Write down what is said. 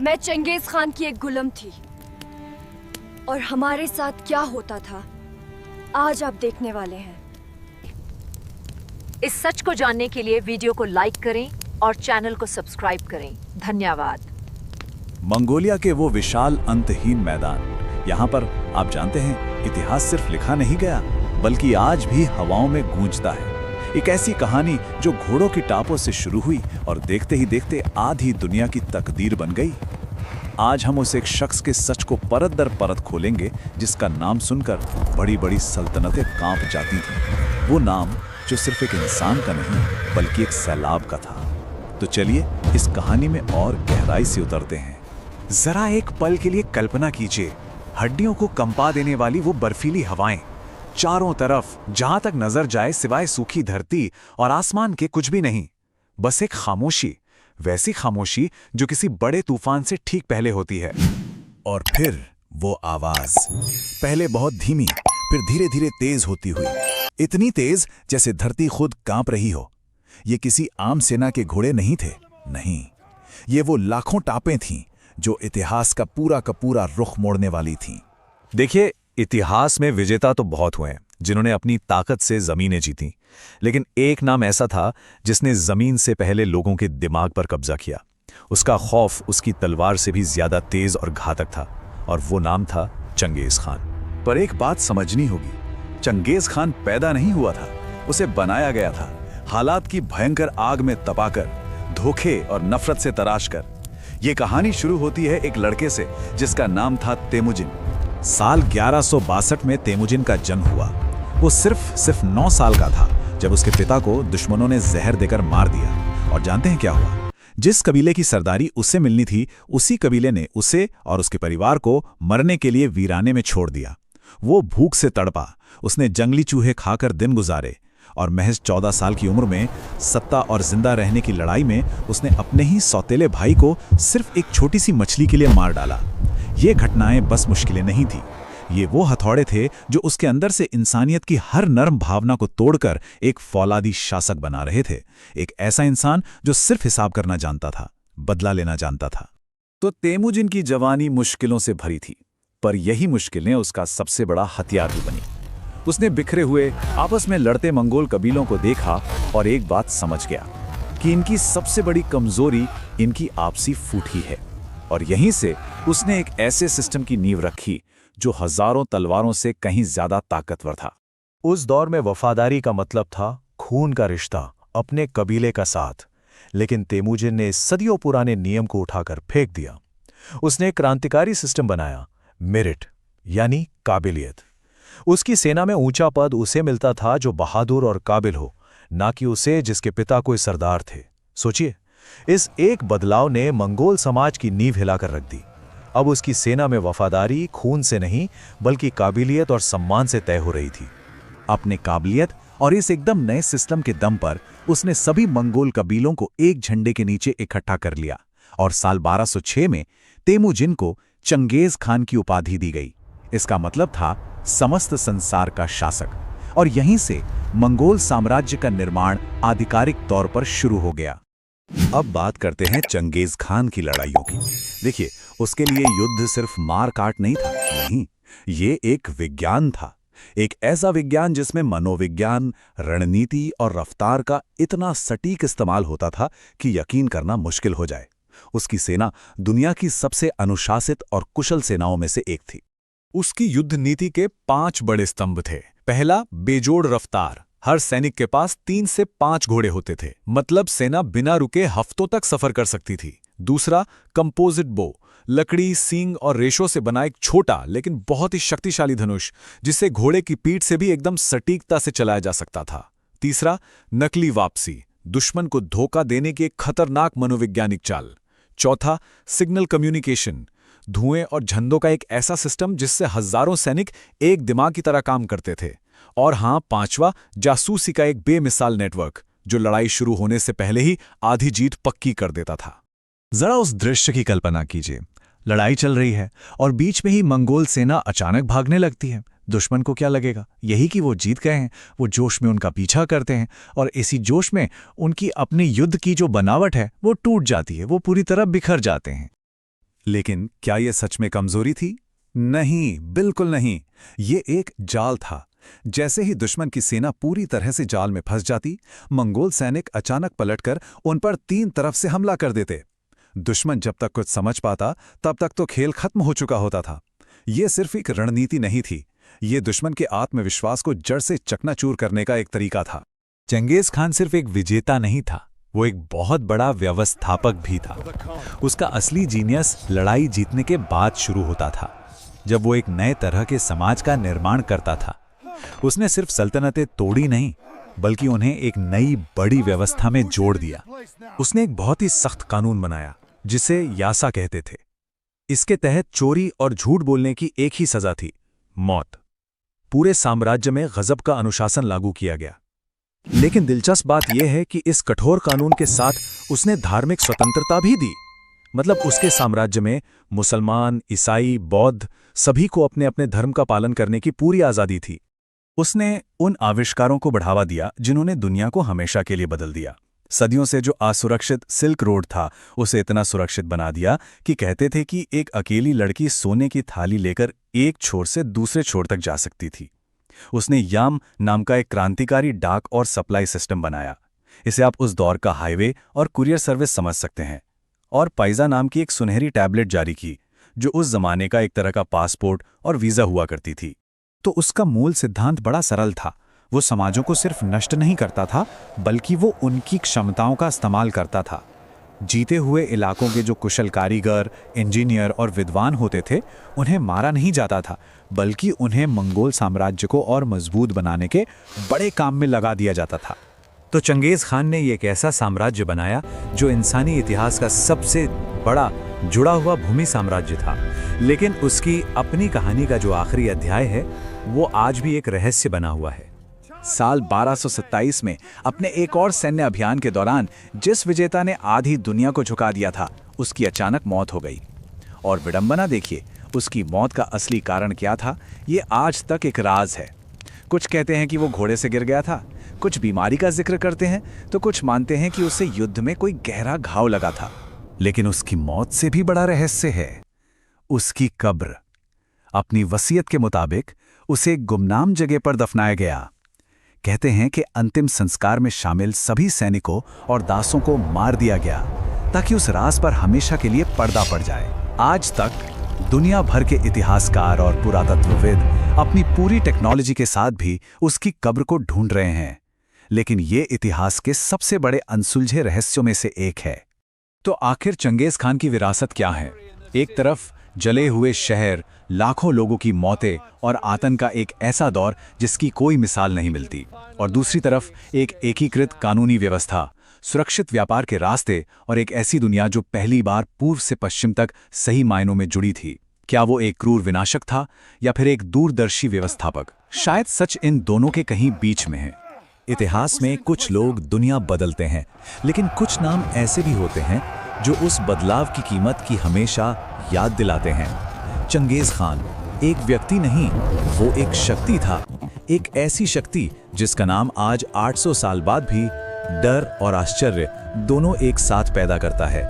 मैं Genghis Khan की एक गुलाम थी और हमारे साथ क्या होता था आज आप देखने वाले हैं। इस सच को जानने के लिए वीडियो को लाइक करें और चैनल को सब्सक्राइब करें। धन्यवाद। मंगोलिया के वो विशाल अंतहीन मैदान, यहाँ पर आप जानते हैं इतिहास सिर्फ लिखा नहीं गया बल्कि आज भी हवाओं में गूंजता है। एक ऐसी कहानी जो घोड़ों की टापों से शुरू हुई और देखते ही देखते आधी दुनिया की तकदीर बन गई। आज हम उस एक शख्स के सच को परत दर परत खोलेंगे जिसका नाम सुनकर बड़ी बड़ी सल्तनतें कांप जाती थीं। वो नाम जो सिर्फ एक इंसान का नहीं बल्कि एक सैलाब का था। तो चलिए इस कहानी में और गहराई से उतरते हैं। जरा एक पल के लिए कल्पना कीजिए, हड्डियों को कंपा देने वाली वो बर्फीली हवाएं, चारों तरफ जहां तक नजर जाए सिवाय सूखी धरती और आसमान के कुछ भी नहीं, बस एक खामोशी, वैसी खामोशी जो किसी बड़े तूफान से ठीक पहले होती है। और फिर वो आवाज, पहले बहुत धीमी फिर धीरे धीरे तेज होती हुई, इतनी तेज जैसे धरती खुद कांप रही हो। ये किसी आम सेना के घोड़े नहीं थे, नहीं, ये वो लाखों टापें थीं जो इतिहास का पूरा रुख मोड़ने वाली थीं। देखिए, इतिहास में विजेता तो बहुत हुए हैं जिन्होंने अपनी ताकत से जमीनें जीती, लेकिन एक नाम ऐसा था जिसने जमीन से पहले लोगों के दिमाग पर कब्जा किया। उसका खौफ उसकी तलवार से भी ज्यादा तेज और घातक था, और वो नाम था चंगेज खान। पर एक बात समझनी होगी, चंगेज खान पैदा नहीं हुआ था, उसे बनाया गया था, हालात की भयंकर आग में तपाकर, धोखे और नफरत से तराशकर। ये कहानी शुरू होती है एक लड़के से जिसका नाम था तेमुजिन। साल 1162 में तेमुजिन का जन्म हुआ। वो सिर्फ 9 साल का था जब उसके पिता को दुश्मनों ने जहर देकर मार दिया। और जानते हैं क्या हुआ? जिस कबीले की सरदारी उसे मिलनी थी, उसी कबीले ने उसे और उसके परिवार को मरने के लिए वीराने में छोड़ दिया। वो भूख से तड़पा, उसने जंगली चूहे खाकर दिन गुजारे, और महज 14 साल की उम्र में सत्ता और जिंदा रहने की लड़ाई में उसने अपने ही सौतेले भाई को सिर्फ एक छोटी सी मछली के लिए मार डाला। ये घटनाएं बस मुश्किलें नहीं थी, ये वो हथौड़े थे जो उसके अंदर से इंसानियत की हर नर्म भावना को तोड़कर एक फौलादी शासक बना रहे थे। एक ऐसा इंसान जो सिर्फ हिसाब करना जानता था, बदला लेना जानता था। तो तेमुजिन की जवानी मुश्किलों से भरी थी, पर यही मुश्किलें उसका सबसे बड़ा हथियार भी बनी। उसने बिखरे हुए आपस में लड़ते मंगोल कबीलों को देखा और एक बात समझ गया कि इनकी सबसे बड़ी कमजोरी इनकी आपसी फूट ही है। और यहीं से उसने एक ऐसे सिस्टम की नींव रखी जो हजारों तलवारों से कहीं ज्यादा ताकतवर था। उस दौर में वफादारी का मतलब था खून का रिश्ता, अपने कबीले का साथ। लेकिन तेमुजिन ने सदियों पुराने नियम को उठाकर फेंक दिया। उसने एक क्रांतिकारी सिस्टम बनाया, मेरिट यानी काबिलियत। उसकी सेना में ऊंचा पद उसे मिलता था जो बहादुर और काबिल हो, ना कि उसे जिसके पिता कोई सरदार थे। सोचिए, इस एक बदलाव ने मंगोल समाज की नींव हिलाकर रख दी। अब उसकी सेना में वफादारी खून से नहीं बल्कि काबिलियत और सम्मान से तय हो रही थी। अपने काबिलियत और इस एकदम नए सिस्टम के दम पर उसने सभी मंगोल कबीलों को एक झंडे के नीचे इकट्ठा कर लिया, और साल 1206 में तेमुजिन को चंगेज खान की उपाधि दी गई। इसका मतलब था समस्त संसार का शासक। और यहीं से मंगोल साम्राज्य का निर्माण आधिकारिक तौर पर शुरू हो गया। अब बात करते हैं चंगेज खान की लड़ाइयों की। देखिए, उसके लिए युद्ध सिर्फ मार काट नहीं था, नहीं, ये एक विज्ञान था। एक ऐसा विज्ञान जिसमें मनोविज्ञान, रणनीति और रफ्तार का इतना सटीक इस्तेमाल होता था कि यकीन करना मुश्किल हो जाए। उसकी सेना दुनिया की सबसे अनुशासित और कुशल सेनाओं में से एक थी। उसकी युद्ध नीति के 5 बड़े स्तंभ थे। पहला, बेजोड़ रफ्तार। हर सैनिक के पास 3 से 5 घोड़े होते थे, मतलब सेना बिना रुके हफ्तों तक सफर कर सकती थी। दूसरा, कंपोजिट बो, लकड़ी, सींग और रेशों से बना एक छोटा लेकिन बहुत ही शक्तिशाली धनुष, जिसे घोड़े की पीठ से भी एकदम सटीकता से चलाया जा सकता था। तीसरा, नकली वापसी, दुश्मन को धोखा देने की एक खतरनाक मनोवैज्ञानिक चाल। चौथा, सिग्नल कम्युनिकेशन, धुएं और झंडों का एक ऐसा सिस्टम जिससे हजारों सैनिक एक दिमाग की तरह काम करते थे। और हां, पांचवा, जासूसी का एक बेमिसाल नेटवर्क जो लड़ाई शुरू होने से पहले ही आधी जीत पक्की कर देता था। जरा उस दृश्य की कल्पना कीजिए, लड़ाई चल रही है और बीच में ही मंगोल सेना अचानक भागने लगती है। दुश्मन को क्या लगेगा? यही कि वो जीत गए हैं। वो जोश में उनका पीछा करते हैं और इसी जोश में उनकी अपनी युद्ध की जो बनावट है वो टूट जाती है, वो पूरी तरह बिखर जाते हैं। लेकिन क्या यह सच में कमजोरी थी? नहीं, बिल्कुल नहीं। ये एक जाल था। जैसे ही दुश्मन की सेना पूरी तरह से जाल में फंस जाती, मंगोल सैनिक अचानक पलटकर उन पर 3 तरफ से हमला कर देते। दुश्मन जब तक कुछ समझ पाता, तब तक तो खेल खत्म हो चुका होता था। ये सिर्फ एक रणनीति नहीं थी, ये दुश्मन के आत्मविश्वास को जड़ से चकनाचूर करने का एक तरीका था। चंगेज खान सिर्फ एक विजेता नहीं था, वो एक बहुत बड़ा व्यवस्थापक भी था। उसका असली जीनियस लड़ाई जीतने के बाद शुरू होता था, जब वो एक नए तरह के समाज का निर्माण करता था। उसने सिर्फ सल्तनतें तोड़ी नहीं, बल्कि उन्हें एक नई बड़ी व्यवस्था में जोड़ दिया। उसने एक बहुत ही सख्त कानून बनाया, जिसे यासा कहते थे। इसके तहत चोरी और झूठ बोलने की एक ही सजा थी, मौत। पूरे साम्राज्य में गजब का अनुशासन लागू किया गया। लेकिन दिलचस्प बात यह है कि इस कठोर कानून के साथ उसने धार्मिक स्वतंत्रता भी दी। मतलब उसके साम्राज्य में मुसलमान, ईसाई, बौद्ध सभी को अपने अपने धर्म का पालन करने की पूरी आज़ादी थी। उसने उन आविष्कारों को बढ़ावा दिया जिन्होंने दुनिया को हमेशा के लिए बदल दिया। सदियों से जो असुरक्षित सिल्क रोड था, उसे इतना सुरक्षित बना दिया कि कहते थे कि एक अकेली लड़की सोने की थाली लेकर एक छोर से दूसरे छोर तक जा सकती थी। उसने याम नाम का एक क्रांतिकारी डाक और सप्लाई सिस्टम बनाया। इसे आप उस दौर का हाईवे और कुरियर सर्विस समझ सकते हैं। और पाइजा नाम की एक सुनहरी टैबलेट जारी की, जो उस जमाने का एक तरह का पासपोर्ट और वीजा हुआ करती थी। तो उसका मूल सिद्धांत बड़ा सरल था। वो समाजों को सिर्फ नष्ट नहीं करता था, बल्कि वो उनकी क्षमताओं का इस्तेमाल करता था। जीते हुए इलाकों के जो कुशल कारीगर, इंजीनियर और विद्वान होते थे, उन्हें मारा नहीं जाता था, बल्कि उन्हें मंगोल साम्राज्य को और मजबूत बनाने के बड़े काम में लगा दिया जाता था। तो चंगेज खान ने एक ऐसा साम्राज्य बनाया जो इंसानी इतिहास का सबसे बड़ा जुड़ा हुआ भूमि साम्राज्य था। लेकिन उसकी अपनी कहानी का जो आखिरी अध्याय है, वो आज भी एक रहस्य बना हुआ है। साल 1227 में अपने एक और सैन्य अभियान के दौरान जिस विजेता ने आधी दुनिया को झुका दिया था, उसकी अचानक मौत हो गई। और विडंबना देखिए, उसकी मौत का असली कारण क्या था, ये आज तक एक राज है। कुछ कहते हैं कि वो घोड़े से गिर गया था, कुछ बीमारी का जिक्र करते हैं, तो कुछ मानते हैं कि उसे युद्ध में कोई गहरा घाव लगा था। लेकिन उसकी मौत से भी बड़ा रहस्य है उसकी कब्र। अपनी वसीयत के मुताबिक उसे एक गुमनाम जगह पर दफनाया गया। कहते हैं कि अंतिम संस्कार में शामिल सभी सैनिकों और दासों को मार दिया गया, ताकि उस राज पर हमेशा के लिए पर्दा पड़ जाए। आज तक दुनिया भर के इतिहासकार और पुरातत्वविद अपनी पूरी टेक्नोलॉजी के साथ भी उसकी कब्र को ढूंढ रहे हैं। लेकिन ये इतिहास के सबसे बड़े अनसुलझे रहस्यों में से एक है। तो आखिर चंगेज खान की विरासत क्या है? एक तरफ जले हुए शहर, लाखों लोगों की मौतें और आतंक का एक ऐसा दौर जिसकी कोई मिसाल नहीं मिलती, और दूसरी तरफ एक एकीकृत कानूनी व्यवस्था, सुरक्षित व्यापार के रास्ते और एक ऐसी दुनिया जो पहली बार पूर्व से पश्चिम तक सही मायनों में जुड़ी थी। क्या वो एक क्रूर विनाशक था या फिर एक दूरदर्शी व्यवस्थापक? शायद सच इन दोनों के कहीं बीच में है। इतिहास में कुछ लोग दुनिया बदलते हैं, लेकिन कुछ नाम ऐसे भी होते हैं जो उस बदलाव की कीमत की हमेशा याद दिलाते हैं। चंगेज खान एक व्यक्ति नहीं, वो एक शक्ति था। एक ऐसी शक्ति जिसका नाम आज 800 साल बाद भी डर और आश्चर्य दोनों एक साथ पैदा करता है।